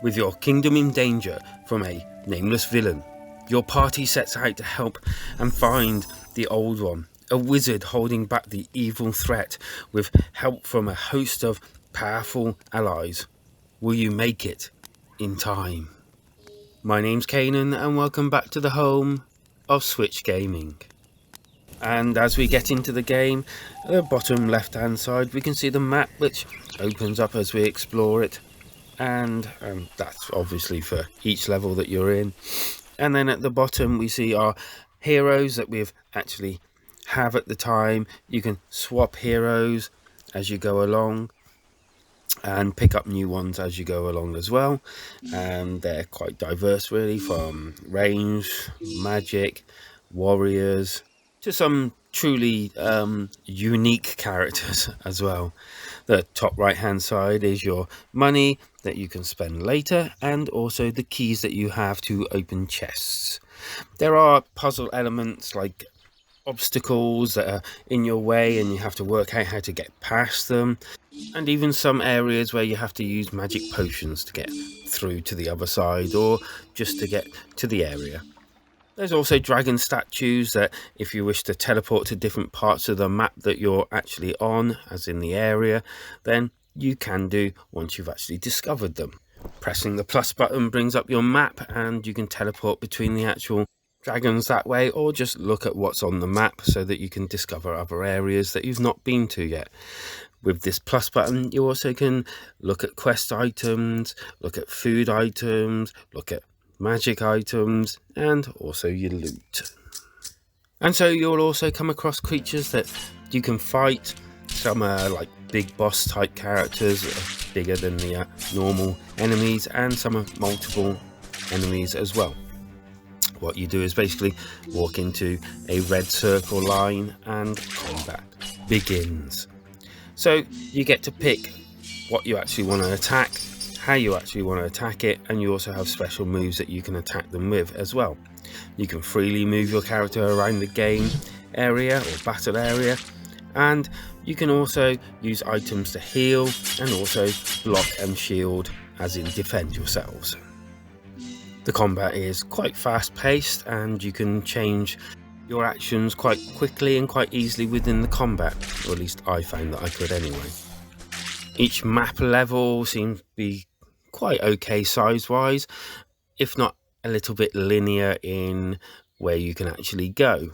With your kingdom in danger from a nameless villain, your party sets out to help and find the Old One, a wizard holding back the evil threat with help from a host of powerful allies. Will you make it in time? My name's Kanan and welcome back to the home of Switch Gaming. And as we get into the game, at the bottom left hand side we can see the map, which opens up as we explore it, and that's obviously for each level that you're in. And then at the bottom we see our heroes that we've actually have at the time. You can swap heroes as you go along and pick up new ones as you go along as well, and they're quite diverse really, from range, magic, warriors to some truly unique characters as well. The top right hand side is your money that you can spend later, and also the keys that you have to open chests. There are puzzle elements like obstacles that are in your way and you have to work out how to get past them, and even some areas where you have to use magic potions to get through to the other side or just to get to the area. There's also dragon statues that if you wish to teleport to different parts of the map that you're actually on, as in the area, then you can do once you've actually discovered them. Pressing the plus button brings up your map and you can teleport between the actual dragons that way, or just look at what's on the map so that you can discover other areas that you've not been to yet. With this plus button you also can look at quest items, look at food items, look at magic items, and also your loot. And so you'll also come across creatures that you can fight. Some are like big boss type characters that are bigger than the normal enemies, and some are multiple enemies as well. What you do is basically walk into a red circle line and combat begins. So you get to pick what you actually want to attack, how you actually want to attack it, and you also have special moves that you can attack them with as well. You can freely move your character around the game area or battle area, and you can also use items to heal and also block and shield, as in defend yourselves. The combat is quite fast paced and you can change your actions quite quickly and quite easily within the combat, or at least I found that I could anyway. Each map level seems to be quite okay size wise, if not a little bit linear in where you can actually go.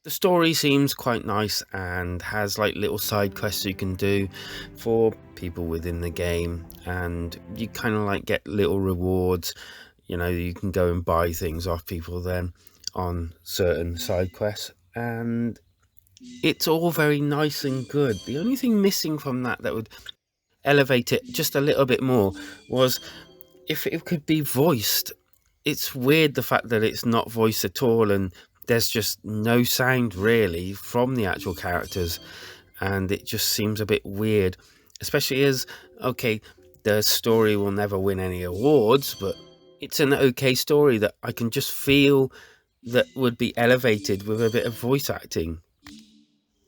The story seems quite nice and has like little side quests you can do for people within the game, and you kind of like get little rewards. You know, you can go and buy things off people then on certain side quests, and it's all very nice and good. The only thing missing from that would elevate it just a little bit more was if it could be voiced. It's weird the fact that it's not voiced at all, and there's just no sound really from the actual characters, and it just seems a bit weird, especially as, okay, the story will never win any awards, but it's an okay story that I can just feel that would be elevated with a bit of voice acting.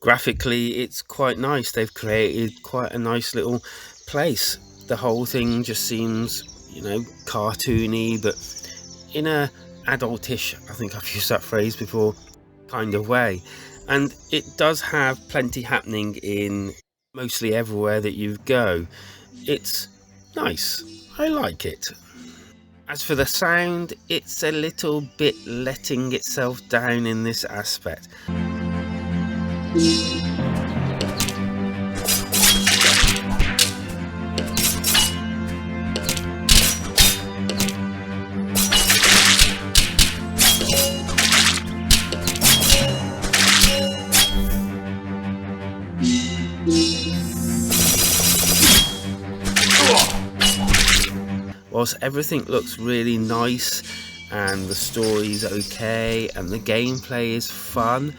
Graphically, it's quite nice. They've created quite a nice little place. The whole thing just seems, you know, cartoony, but in a adultish, I think I've used that phrase before, kind of way. And it does have plenty happening in mostly everywhere that you go. It's nice. I like it. As for the sound, it's a little bit letting itself down in this aspect. Whilst everything looks really nice and the story's okay and the gameplay is fun,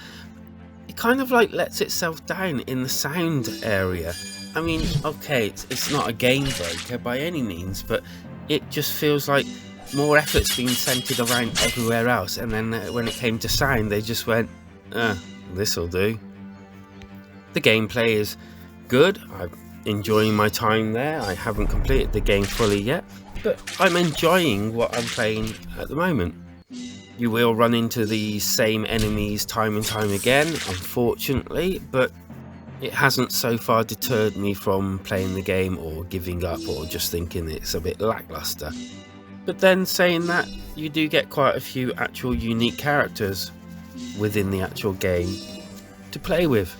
it kind of like lets itself down in the sound area. I mean, okay, it's not a game breaker by any means, but it just feels like more effort's been centered around everywhere else, and then when it came to sound they just went, this'll do. The gameplay is good. I'm enjoying my time there. I haven't completed the game fully yet, but I'm enjoying what I'm playing at the moment. You will run into the same enemies time and time again, unfortunately, but it hasn't so far deterred me from playing the game or giving up or just thinking it's a bit lackluster. But then saying that, you do get quite a few actual unique characters within the actual game to play with.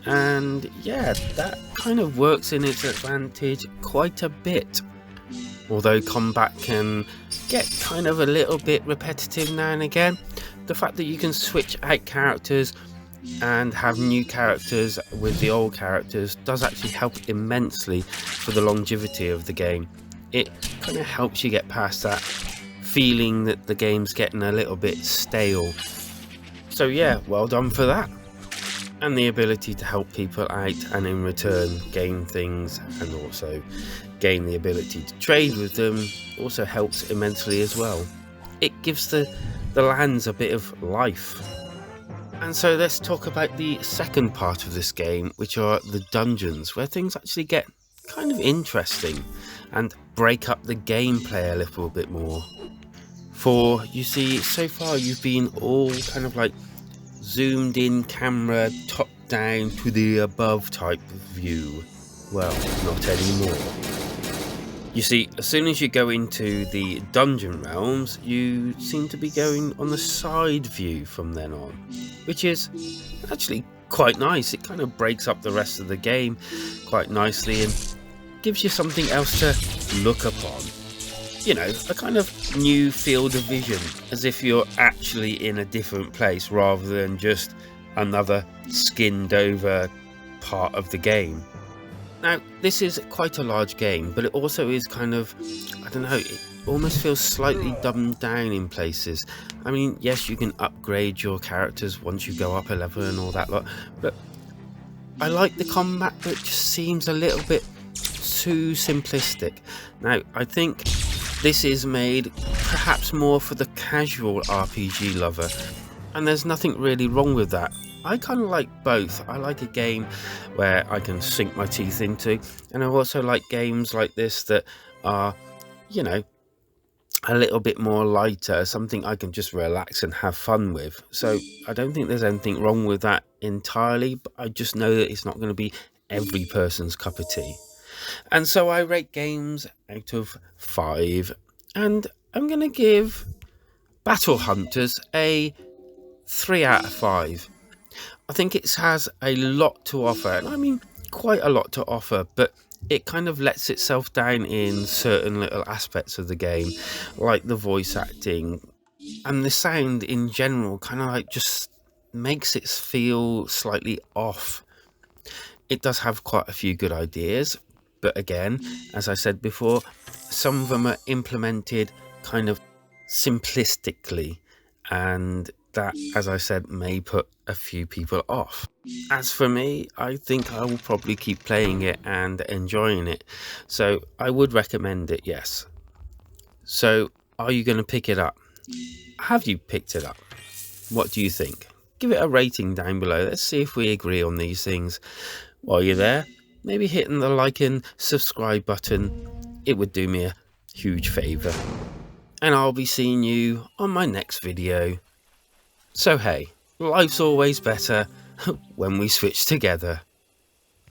And yeah, that kind of works in its advantage quite a bit. Although combat can get kind of a little bit repetitive now and again, the fact that you can switch out characters and have new characters with the old characters does actually help immensely for the longevity of the game. It kind of helps you get past that feeling that the game's getting a little bit stale. So yeah, well done for that. And the ability to help people out and in return gain things, and also gain the ability to trade with them, also helps immensely as well. It gives the lands a bit of life. And so let's talk about the second part of this game, which are the dungeons, where things actually get kind of interesting and break up the gameplay a little bit more. For you see, so far you've been all kind of like zoomed in camera, top down to the above type of view. Well, not anymore. You see, as soon as you go into the dungeon realms, you seem to be going on the side view from then on, which is actually quite nice. It kind of breaks up the rest of the game quite nicely and gives you something else to look upon. You know, a kind of new field of vision, as if you're actually in a different place rather than just another skinned over part of the game. Now, this is quite a large game, but it also is kind of, I don't know, it almost feels slightly dumbed down in places. I mean, yes, you can upgrade your characters once you go up a level and all that lot, but I like the combat, but it just seems a little bit too simplistic. Now, I think this is made perhaps more for the casual RPG lover, and there's nothing really wrong with that. I kind of like both. I like a game where I can sink my teeth into, and I also like games like this that are, you know, a little bit more lighter, something I can just relax and have fun with. So I don't think there's anything wrong with that entirely, but I just know that it's not going to be every person's cup of tea. And so I rate games out of 5, and I'm going to give Battle Hunters a 3 out of 5. I think it has a lot to offer, and I mean quite a lot to offer, but it kind of lets itself down in certain little aspects of the game, like the voice acting, and the sound in general kind of like just makes it feel slightly off. It does have quite a few good ideas, but again, as I said before, some of them are implemented kind of simplistically, and that, as I said, may put a few people off. As for me, I think I will probably keep playing it and enjoying it, so I would recommend it, yes. So, are you going to pick it up? Have you picked it up? What do you think? Give it a rating down below. Let's see if we agree on these things. While you're there, maybe hitting the like and subscribe button. It would do me a huge favour. And I'll be seeing you on my next video. So hey, life's always better when we switch together.